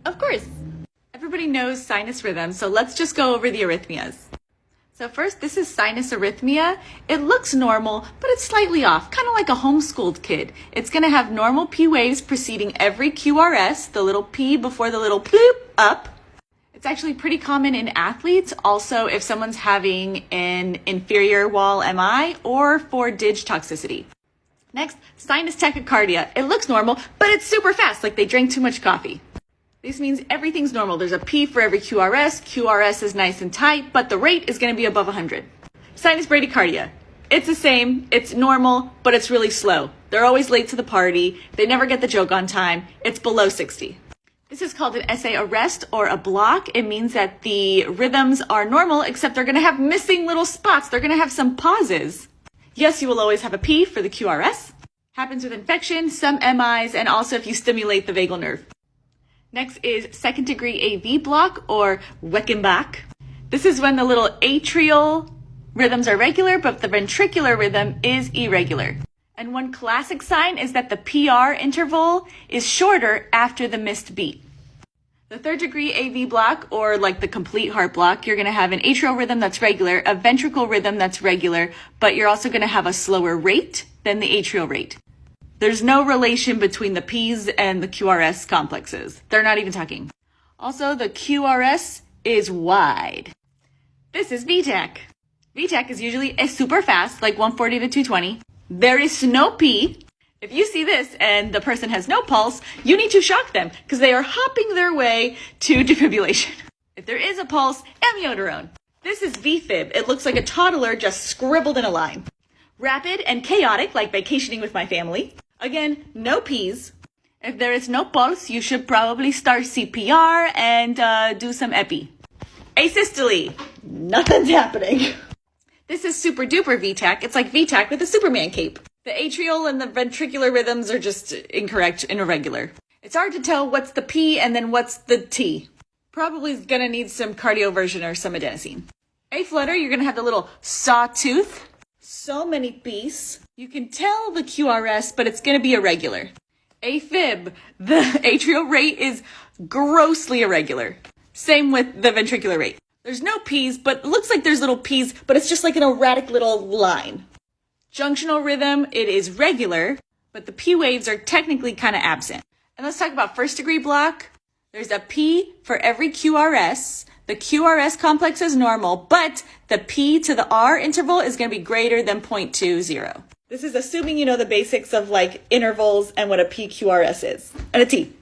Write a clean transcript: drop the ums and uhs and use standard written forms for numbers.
Of course. Everybody knows sinus rhythm, so let's just go over the arrhythmias. So first, this is sinus arrhythmia. It looks normal, but it's slightly off, kind of like a homeschooled kid. It's going to have normal P waves preceding every QRS, the little P before the little bloop up. It's actually pretty common in athletes, also if someone's having an inferior wall MI or for dig toxicity. Next, sinus tachycardia. It looks normal, but it's super fast, like they drank too much coffee. This means everything's normal. There's a P for every QRS. QRS is nice and tight, but the rate is going to be above 100. Sinus bradycardia. It's the same. It's normal, but it's really slow. They're always late to the party. They never get the joke on time. It's below 60. This is called an SA arrest or a block. It means that the rhythms are normal, except they're going to have missing little spots. They're going to have some pauses. Yes, you will always have a P for the QRS. Happens with infection, some MIs, and also if you stimulate the vagal nerve. Next is second degree AV block or Weckenbach. This is when the little atrial rhythms are regular, but the ventricular rhythm is irregular. And one classic sign is that the PR interval is shorter after the missed beat. The third degree AV block, or like the complete heart block, you're going to have an atrial rhythm that's regular, a ventricle rhythm that's regular, but you're also going to have a slower rate than the atrial rate. There's no relation between the P's and the QRS complexes. They're not even talking. Also, the QRS is wide. This is VTAC. VTAC is usually super fast, like 140 to 220. There is no P. If you see this and the person has no pulse, you need to shock them because they are hopping their way to defibrillation. If there is a pulse, amiodarone. This is VFib. It looks like a toddler just scribbled in a line. Rapid and chaotic, like vacationing with my family. Again, no P's. If there is no pulse, you should probably start CPR and do some epi. Asystole. Nothing's happening. This is super duper VTAC. It's like VTAC with a Superman cape. The atrial and the ventricular rhythms are just incorrect and irregular. It's hard to tell what's the P and then what's the T. Probably is gonna need some cardioversion or some adenosine. A flutter, you're gonna have the little sawtooth. So many P's. You can tell the QRS, but it's going to be irregular. AFib, the atrial rate is grossly irregular. Same with the ventricular rate. There's no P's, but it looks like there's little P's, but it's just like an erratic little line. Junctional rhythm, it is regular, but the P waves are technically kind of absent. And let's talk about first degree block. There's a P for every QRS. The QRS complex is normal, but the P to the R interval is going to be greater than 0.20. This is assuming you know the basics of like intervals and what a PQRS is, and a T.